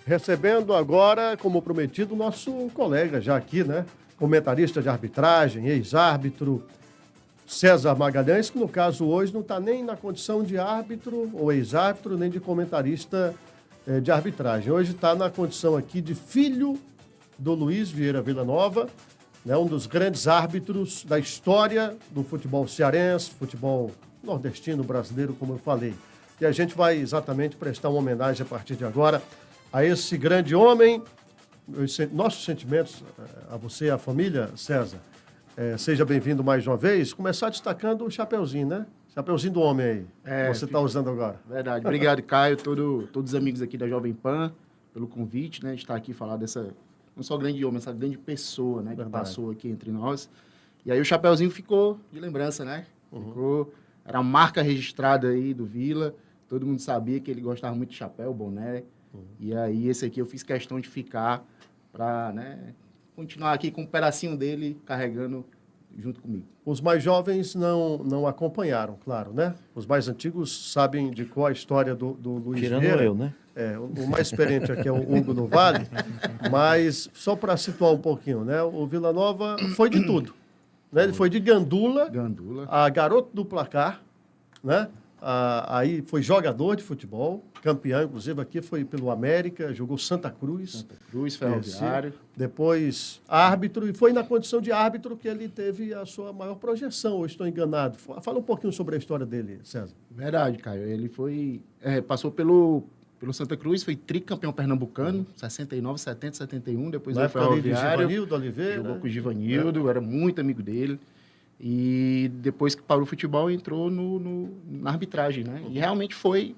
Recebendo agora, como prometido, o nosso colega já aqui, né? Comentarista de arbitragem, ex-árbitro, César Magalhães, que no caso hoje não está nem na condição de árbitro ou ex-árbitro, nem de comentarista de arbitragem. Hoje está na condição aqui de filho do Luiz Vieira Villanova, né? Um dos grandes árbitros da história do futebol cearense, futebol nordestino, brasileiro, como eu falei. E a gente vai exatamente prestar uma homenagem a partir de agora a esse grande homem. Nossos sentimentos a você e à família, César. Seja bem-vindo mais uma vez. Começar destacando o chapeuzinho, né? Chapeuzinho do homem aí, que você está usando agora. Verdade. Obrigado, Caio, todos os amigos aqui da Jovem Pan, pelo convite, né? De estar aqui e falar dessa, não só grande homem, essa grande pessoa, né? Que passou aqui entre nós. E aí o chapeuzinho ficou de lembrança, né? Era a marca registrada aí do Vila. Todo mundo sabia que ele gostava muito de chapéu, boné. E aí esse aqui eu fiz questão de ficar para, né, continuar aqui com um pedacinho dele carregando junto comigo. Os mais jovens não acompanharam, claro, né? Os mais antigos sabem de qual a história do Luiz Tirando Vieira. eu, né? O mais experiente aqui é o Hugo do Vale, mas só para situar um pouquinho, né? O Villanova foi de tudo, né? Ele foi de gandula, a garoto do placar, né? Aí foi jogador de futebol, campeão, inclusive aqui foi pelo América, jogou Santa Cruz, Ferroviário. Depois árbitro, e foi na condição de árbitro que ele teve a sua maior projeção, ou estou enganado. Fala um pouquinho sobre a história dele, César. Verdade, Caio. Ele passou pelo Santa Cruz, foi tricampeão pernambucano, 69, 70, 71, depois foi Ferroviário. Givanildo Oliveira. Jogou com o Givanildo, era muito amigo dele. E depois que parou o futebol, entrou na arbitragem, né? E realmente foi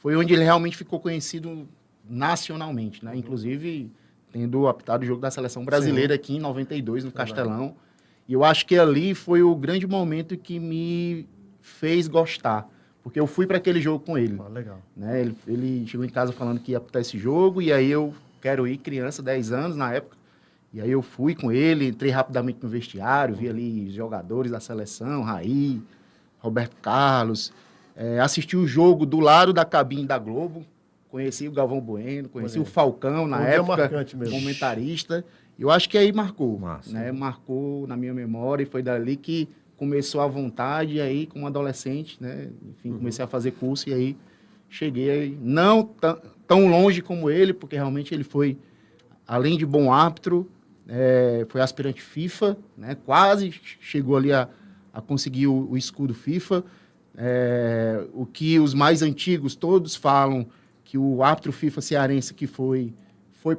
onde ele realmente ficou conhecido nacionalmente, né? Inclusive, tendo apitado o jogo da Seleção Brasileira aqui em 92, no Castelão. E eu acho que ali foi o grande momento que me fez gostar, porque eu fui para aquele jogo com ele. Legal. Né? Ele chegou em casa falando que ia apitar esse jogo, e aí eu quero ir, criança, 10 anos na época. E aí eu fui com ele, entrei rapidamente no vestiário, vi ali jogadores da seleção, Raí, Roberto Carlos, assisti o jogo do lado da cabine da Globo, conheci o Galvão Bueno, conheci o Falcão na época, comentarista. Eu acho que aí marcou, né? Marcou na minha memória, e foi dali que começou a vontade, e aí como adolescente, né? Enfim, comecei a fazer curso, e aí cheguei aí, não tão longe como ele, porque realmente ele foi, além de bom árbitro, foi aspirante FIFA, né? Quase chegou ali a conseguir o escudo FIFA. O que os mais antigos todos falam, que o árbitro FIFA cearense que foi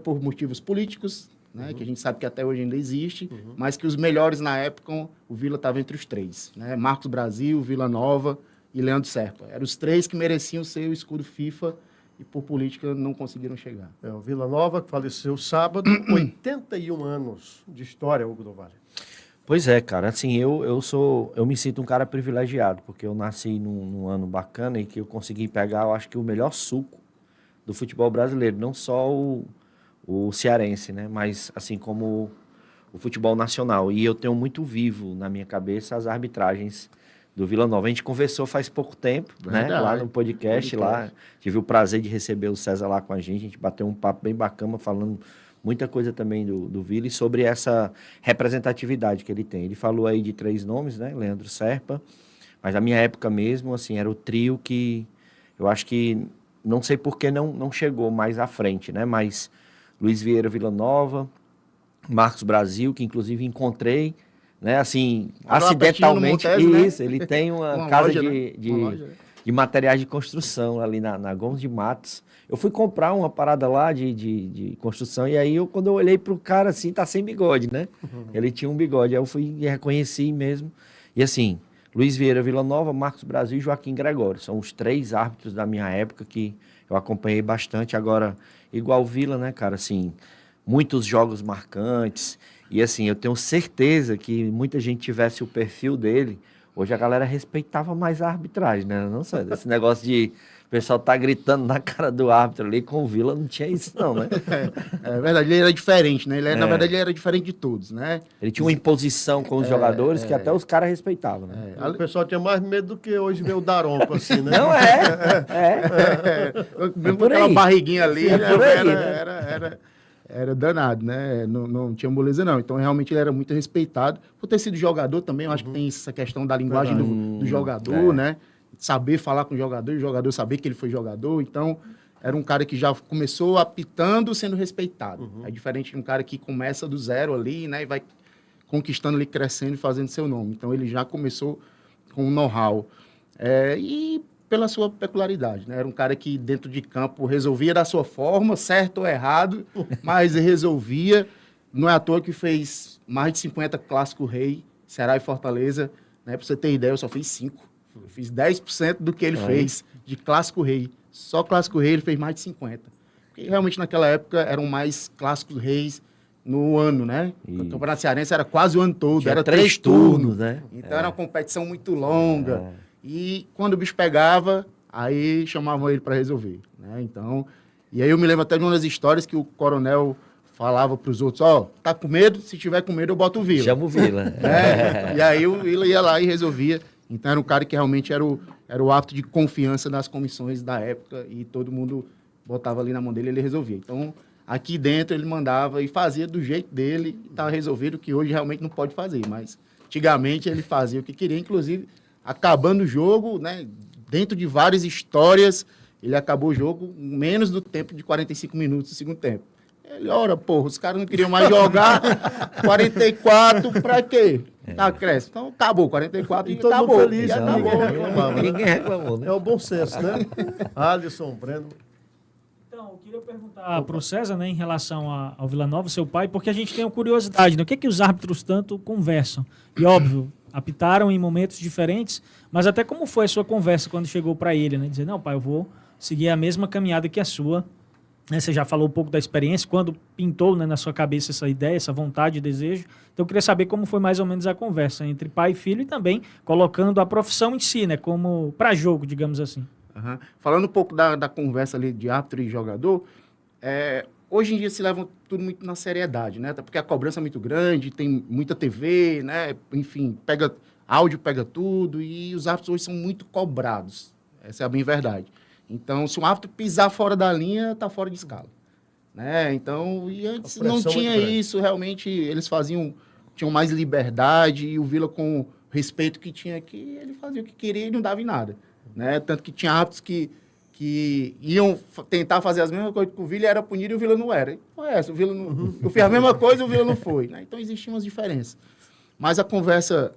por motivos políticos, né? Que a gente sabe que até hoje ainda existe, mas que os melhores na época, o Vila estava entre os três, né? Marcos Brasil, Villanova e Leandro Serpa. Eram os três que mereciam ser o escudo FIFA, e por política não conseguiram chegar. O Villanova, que faleceu sábado, 81 anos de história, Hugo do Vale. Pois é, cara, assim, eu me sinto um cara privilegiado, porque eu nasci num ano bacana e que eu consegui pegar, eu acho que o melhor suco do futebol brasileiro, não só o cearense, né, mas assim como o futebol nacional. E eu tenho muito vivo na minha cabeça as arbitragens do Villanova. A gente conversou faz pouco tempo, né? Lá no podcast, lá. Tive o prazer de receber o César lá com a gente bateu um papo bem bacana, falando muita coisa também do Vila e sobre essa representatividade que ele tem. Ele falou aí de 3 nomes, né? Leandro Serpa, mas na minha época mesmo, assim, era o trio que eu acho que, não sei por que não chegou mais à frente, né? Mas Luiz Vieira Villanova, Marcos Brasil, que inclusive encontrei, né, assim, acidentalmente, Montes, né? Ele tem uma casa de materiais de construção ali na Gomes de Matos. Eu fui comprar uma parada lá de construção, e aí quando eu olhei pro cara, assim, tá sem bigode, né? Ele tinha um bigode, aí eu fui e reconheci mesmo. E assim, Luiz Vieira Villanova, Marcos Brasil e Joaquim Gregório, são os 3 árbitros da minha época que eu acompanhei bastante. Agora, igual o Vila, né, cara, assim, muitos jogos marcantes. E assim, eu tenho certeza que muita gente tivesse o perfil dele, hoje a galera respeitava mais a arbitragem, né? Não sei, esse negócio de... O pessoal tá gritando na cara do árbitro ali, com o Vila não tinha isso não, né? É verdade, ele era diferente, né? Na verdade, ele era diferente de todos, né? Ele tinha uma imposição com os jogadores que até os caras respeitavam, né? O pessoal tinha mais medo do que hoje ver o Daronco, assim, né? Não Mesmo por com aquela aí. barriguinha ali, É né? por aí, Era danado, né? Não tinha moleza, não. Então, realmente, ele era muito respeitado. Por ter sido jogador também, eu acho que tem essa questão da linguagem do jogador, né? Saber falar com o jogador saber que ele foi jogador. Então, era um cara que já começou apitando, sendo respeitado. É diferente de um cara que começa do zero ali, né? E vai conquistando ali, crescendo e fazendo seu nome. Então, ele já começou com um know-how. E pela sua peculiaridade, né? Era um cara que dentro de campo resolvia da sua forma, certo ou errado, mas resolvia. Não é à toa que fez mais de 50 Clássico Rei, Ceará e Fortaleza, né? Para você ter ideia, eu só fiz 5. Eu fiz 10% do que ele fez de Clássico Rei. Só Clássico Rei ele fez mais de 50. Porque realmente naquela época eram mais Clássicos Reis no ano, né? O Campeonato Cearense era quase o ano todo, Tinha era 3 turnos, né? Então era uma competição muito longa. E quando o bicho pegava, aí chamavam ele para resolver, né? Então, e aí eu me lembro até de uma das histórias que o coronel falava para os outros, tá com medo? Se tiver com medo, eu boto o Vila. Chama o Vila. E aí o Vila ia lá e resolvia. Então era um cara que realmente era o ato de confiança das comissões da época e todo mundo botava ali na mão dele e ele resolvia. Então, aqui dentro ele mandava e fazia do jeito dele e estava resolvido, que hoje realmente não pode fazer, mas antigamente ele fazia o que queria, inclusive acabando o jogo, né, dentro de várias histórias, ele acabou o jogo menos do tempo de 45 minutos do segundo tempo. Ele, os caras não queriam mais jogar, 44, pra quê? Tá, cresce. Então, acabou, 44 e todo acabou. mundo feliz, E né? acabou. Ninguém reclamava, né? Ninguém reclamou, né? É o bom senso, né? Alisson, Breno. Então, eu queria perguntar para o César, né, em relação ao Vila Nova, seu pai, porque a gente tem uma curiosidade, né? O que é que os árbitros tanto conversam? E, óbvio, apitaram em momentos diferentes, mas até como foi a sua conversa quando chegou para ele, né? Dizer, não, pai, eu vou seguir a mesma caminhada que a sua. Né? Você já falou um pouco da experiência, quando pintou, né, na sua cabeça essa ideia, essa vontade, desejo. Então, eu queria saber como foi mais ou menos a conversa entre pai e filho e também colocando a profissão em si, né, como para jogo, digamos assim. Uhum. Falando um pouco da conversa ali de árbitro e jogador, hoje em dia se leva tudo muito na seriedade, né? Até porque a cobrança é muito grande, tem muita TV, né? Enfim, áudio pega tudo e os árbitros hoje são muito cobrados. Essa é a bem verdade. Então, se um árbitro pisar fora da linha, está fora de escala, né? Então, e antes não tinha isso, realmente eles tinham mais liberdade e o Vila, com o respeito que tinha aqui, ele fazia o que queria e não dava em nada, né? Tanto que tinha árbitros que iam tentar fazer as mesmas coisas que o Vila, era punido e o Vila não era. O Vila não, eu fiz a mesma coisa e o Vila não foi, né? Então, existiam umas diferenças. Mas a conversa,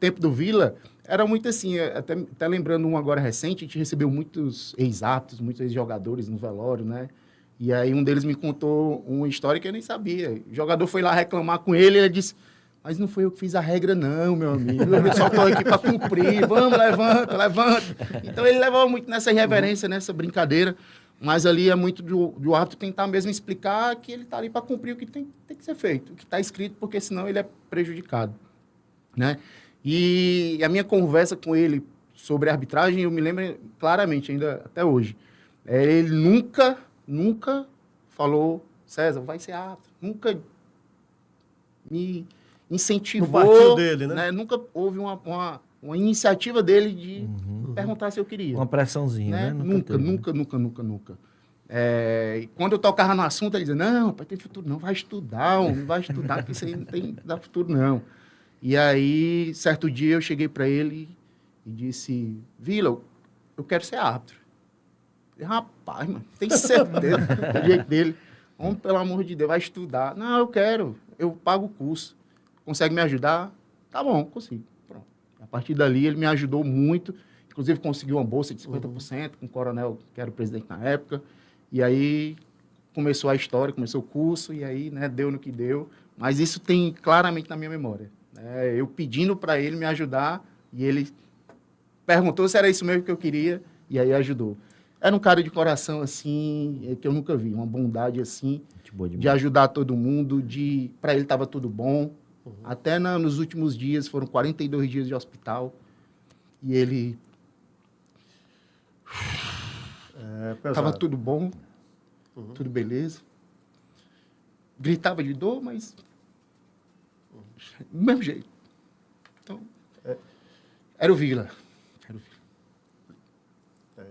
tempo do Vila, era muito assim, até lembrando um agora recente, a gente recebeu muitos ex-árbitros, muitos ex-jogadores no velório, né? E aí um deles me contou uma história que eu nem sabia. O jogador foi lá reclamar com ele e ele disse, mas não foi eu que fiz a regra não, meu amigo. Eu só estou aqui para cumprir. Vamos, levanta. Então ele levava muito nessa irreverência, nessa brincadeira. Mas ali é muito do árbitro tentar mesmo explicar que ele está ali para cumprir o que tem que ser feito, o que está escrito, porque senão ele é prejudicado, né? E a minha conversa com ele sobre arbitragem, eu me lembro claramente, ainda até hoje. Ele nunca falou, César, vai ser árbitro. Nunca me incentivou. No partido dele, né? Nunca houve uma iniciativa dele de perguntar se eu queria. Uma pressãozinha, né? Nunca. Quando eu tocava no assunto, ele dizia, não, pai, tem futuro não, vai estudar, homem, vai estudar, que isso aí não tem dá futuro não. E aí, certo dia, eu cheguei para ele e disse, Vila, eu quero ser árbitro. Ele, rapaz, mano, tem certeza do jeito dele. Homem, pelo amor de Deus, vai estudar. Não, eu quero, eu pago o curso. Consegue me ajudar? Tá bom, consigo. Pronto. A partir dali, ele me ajudou muito. Inclusive, conseguiu uma bolsa de 50% com o coronel, que era o presidente na época. E aí, começou a história, começou o curso, e aí, né, deu no que deu. Mas isso tem claramente na minha memória. Eu pedindo para ele me ajudar, e ele perguntou se era isso mesmo que eu queria, e aí ajudou. Era um cara de coração, assim, que eu nunca vi. Uma bondade, assim, de ajudar todo mundo, para ele estava tudo bom. Até nos últimos dias, foram 42 dias de hospital, e ele É pesado. Tava tudo bom, tudo beleza. Gritava de dor, mas do mesmo jeito. Então, era o Vila.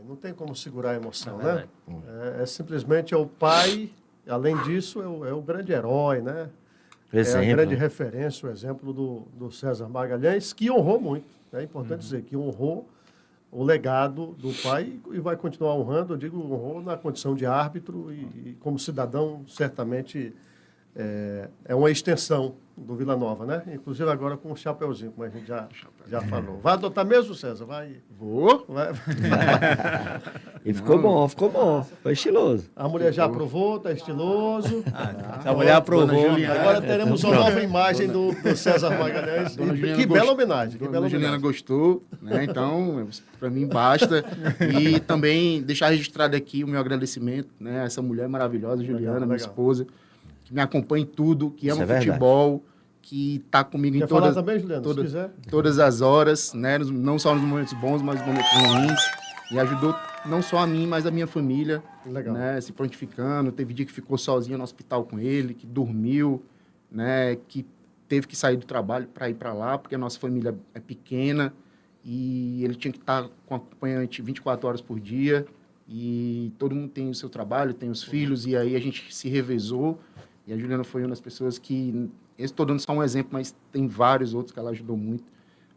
Não tem como segurar a emoção, É né? verdade. Simplesmente é o pai, além disso, é o grande herói, né? É a Exemplo. grande referência, o exemplo do César Magalhães, que honrou muito. É importante dizer que honrou o legado do pai e vai continuar honrando, eu digo, honrou na condição de árbitro e como cidadão, certamente é uma extensão do Vila Nova, né? Inclusive agora com o chapeuzinho, como a gente já falou. Vai adotar mesmo, César? Vou. Vai. E ficou bom. Foi estiloso. A mulher já aprovou, tá estiloso. Se a mulher aprovou. Dona Juliana. Agora teremos uma nova imagem do César Magalhães. Dona Juliana Que gost- bela homenagem. Que Dona bela Juliana homenagem. gostou, né? Então, para mim basta. E também deixar registrado aqui o meu agradecimento, né? A essa mulher maravilhosa, Juliana, minha legal. esposa, que me acompanha em tudo, que Isso ama é verdade. futebol, que está comigo Quer em falar todas, também, Juliano? todas, Se quiser. todas as horas, né? Não só nos momentos bons, mas nos momentos ruins. E ajudou não só a mim, mas a minha família, Legal. né? Se prontificando. Teve dia que ficou sozinho no hospital com ele, que dormiu, né? Que teve que sair do trabalho para ir para lá, porque a nossa família é pequena e ele tinha que estar com acompanhante 24 horas por dia. E todo mundo tem o seu trabalho, tem os filhos, e aí a gente se revezou. E a Juliana foi uma das pessoas que... Estou dando só um exemplo, mas tem vários outros que ela ajudou muito.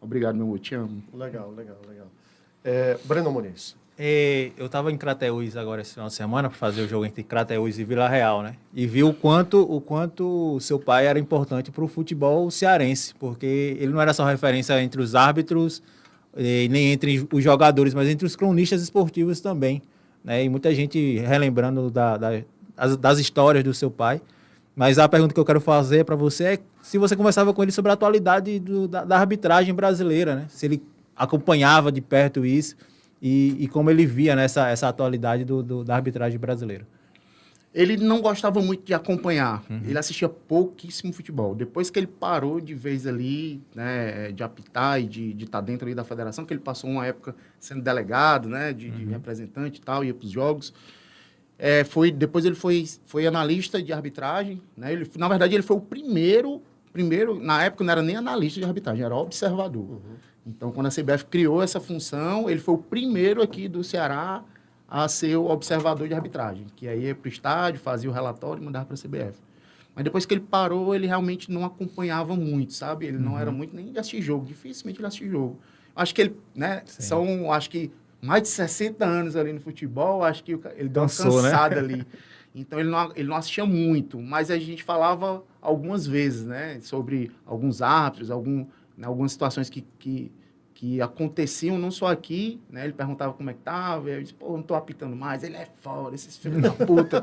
Obrigado, meu amor, te amo. Legal. Breno Muniz. Eu estava em Crateús agora esse final de semana para fazer o jogo entre Crateús e Vila Real, né? E vi o quanto seu pai era importante para o futebol cearense, porque ele não era só referência entre os árbitros, nem entre os jogadores, mas entre os cronistas esportivos também, né? E muita gente relembrando das histórias do seu pai. Mas a pergunta que eu quero fazer para você é se você conversava com ele sobre a atualidade da arbitragem brasileira, né? Se ele acompanhava de perto isso e como ele via, né, essa atualidade da arbitragem brasileira. Ele não gostava muito de acompanhar. Ele assistia pouquíssimo futebol. Depois que ele parou de vez ali, né, de apitar e de estar dentro ali da federação, que ele passou uma época sendo delegado, né, de representante e tal, ia para os jogos. Depois ele foi analista de arbitragem, né? Na verdade, ele foi o primeiro, na época não era nem analista de arbitragem, era observador. Então, quando a CBF criou essa função, ele foi o primeiro aqui do Ceará a ser o observador de arbitragem, que aí ia para o estádio, fazia o relatório e mandava para a CBF. Mas depois que ele parou, ele realmente não acompanhava muito, sabe? Ele não era muito nem de assistir jogo, dificilmente ele assistia jogo. Acho que ele, né, acho que mais de 60 anos ali no futebol, acho que ele deu uma Cansou, né? cansada ali. Então, ele não assistia muito, mas a gente falava algumas vezes, né, sobre alguns árbitros, algumas situações que aconteciam, não só aqui, né, ele perguntava como é que tava, eu disse, pô, não tô apitando mais, ele é foda, esses filhos da puta,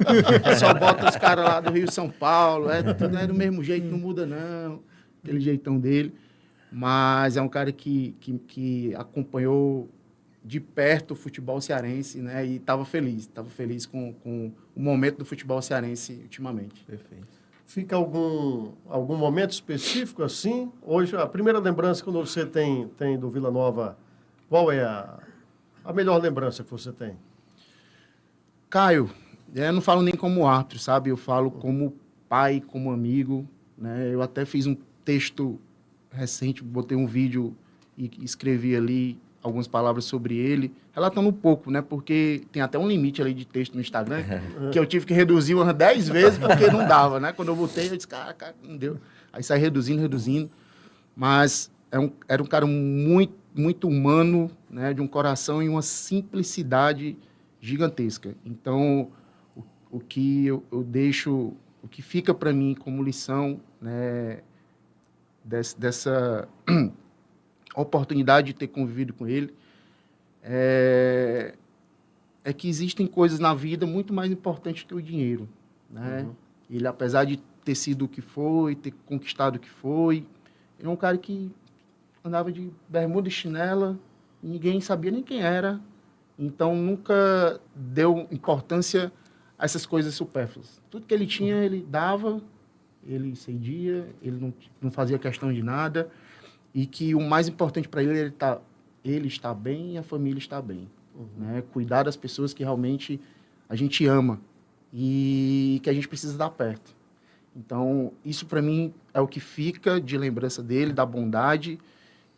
só bota os caras lá do Rio São Paulo, tudo é do mesmo jeito, não muda não, aquele jeitão dele, mas é um cara que acompanhou de perto o futebol cearense, né? E estava feliz com o momento do futebol cearense ultimamente. Perfeito. Fica algum momento específico assim? Hoje, a primeira lembrança que você tem do Vila Nova, qual é a melhor lembrança que você tem? Caio, eu não falo nem como árbitro, sabe? Eu falo como pai, como amigo, né? Eu até fiz um texto recente, botei um vídeo e escrevi ali algumas palavras sobre ele, relatando um pouco, né? Porque tem até um limite ali de texto no Instagram, que eu tive que reduzir umas 10 vezes, porque não dava, né? Quando eu botei, eu disse, cara, não deu. Aí saí reduzindo. Mas era um cara muito, muito humano, né? De um coração e uma simplicidade gigantesca. Então, o que eu deixo, o que fica para mim como lição, né? Dessa oportunidade de ter convivido com ele, é que existem coisas na vida muito mais importantes que o dinheiro, né? Ele, apesar de ter sido o que foi, ter conquistado o que foi, ele é um cara que andava de bermuda e chinela, e ninguém sabia nem quem era, então nunca deu importância a essas coisas supérfluas. Tudo que ele tinha, ele dava, ele cedia, ele não fazia questão de nada, e que o mais importante para ele, ele está bem e a família está bem. né? Cuidar das pessoas que realmente a gente ama e que a gente precisa dar perto. Então, isso para mim é o que fica de lembrança dele, da bondade,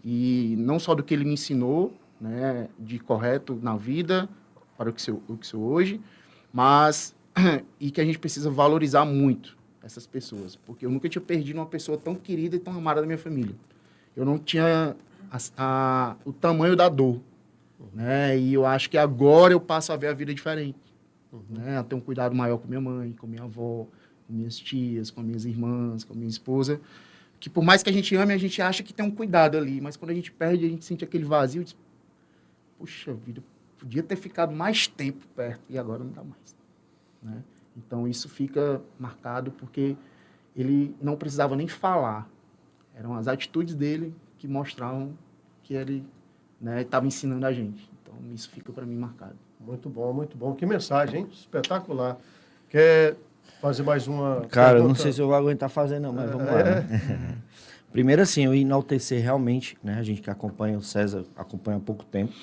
e não só do que ele me ensinou, né, de correto na vida, para o que sou hoje, mas e que a gente precisa valorizar muito essas pessoas, porque eu nunca tinha perdido uma pessoa tão querida e tão amada da minha família. Eu não tinha o tamanho da dor, né? E eu acho que agora eu passo a ver a vida diferente, né? A ter um cuidado maior com minha mãe, com minha avó, com minhas tias, com minhas irmãs, com minha esposa, que por mais que a gente ame, a gente acha que tem um cuidado ali, mas quando a gente perde, a gente sente aquele vazio e diz, puxa vida, podia ter ficado mais tempo perto e agora não dá mais, né? Então isso fica marcado porque ele não precisava nem falar, eram as atitudes dele que mostravam que ele, né, estava ensinando a gente. Então isso fica para mim marcado. Muito bom, muito bom. Que mensagem, hein? Espetacular. Quer fazer mais uma Cara, eu não pergunta? sei se eu vou aguentar fazer não, mas vamos lá. Né? Primeiro assim, eu enaltecer realmente, né? A gente que acompanha o César, acompanha há pouco tempo,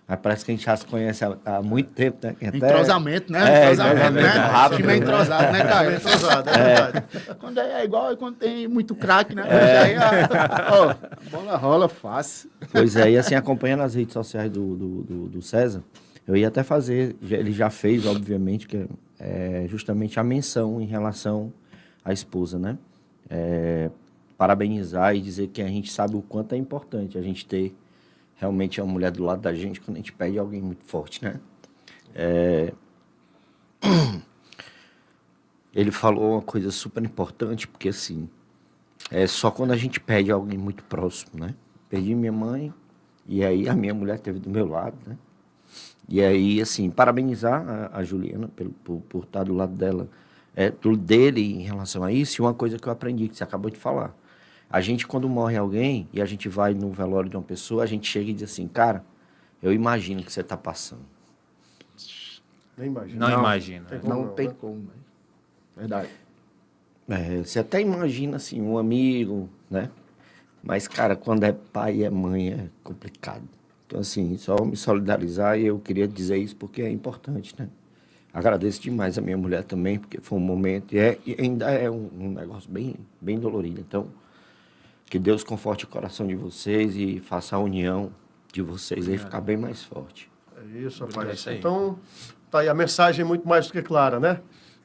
mas parece que a gente já se conhece há muito tempo, né? Até... Entrosamento, né? Entrosamento né? rápido, Time é entrosado, né, cara? Entrosado, é verdade. Quando é igual quando tem muito craque, né? Aí a bola rola fácil. Pois é, e assim, acompanhando as redes sociais do César, eu ia até fazer, ele já fez, obviamente, que é justamente a menção em relação à esposa, né? Parabenizar e dizer que a gente sabe o quanto é importante a gente ter realmente uma mulher do lado da gente quando a gente pede alguém muito forte, né? Ele falou uma coisa super importante, porque assim, é só quando a gente pede alguém muito próximo, né? Perdi minha mãe, e aí a minha mulher esteve do meu lado, né? E aí, assim, parabenizar a Juliana por estar do lado dela, dele em relação a isso, e uma coisa que eu aprendi, que você acabou de falar. A gente, quando morre alguém, e a gente vai no velório de uma pessoa, a gente chega e diz assim, cara, eu imagino o que você está passando. Nem imagino. Não imagina. Tem como Não não, tem né? como, velho. Verdade. Você até imagina, assim, um amigo, né? Mas, cara, quando é pai e é mãe, é complicado. Então, assim, só me solidarizar e eu queria dizer isso porque é importante, né? Agradeço demais a minha mulher também, porque foi um momento, e ainda é um negócio bem, bem dolorido. Então, que Deus conforte o coração de vocês e faça a união de vocês aí ficar bem mais forte. É isso, É rapaz. isso aí. Então, tá aí a mensagem muito mais do que clara, né?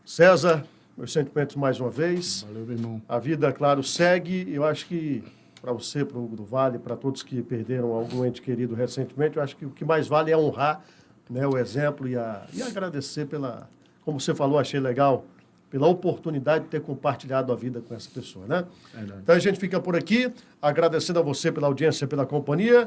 César, meus sentimentos mais uma vez. Valeu, meu irmão. A vida, claro, segue. Eu acho que para você, para o Hugo do Vale, para todos que perderam algum ente querido recentemente, eu acho que o que mais vale é honrar, né, o exemplo e agradecer pela, como você falou, achei legal, pela oportunidade de ter compartilhado a vida com essa pessoa, né? Verdade. Então a gente fica por aqui, agradecendo a você pela audiência, pela companhia.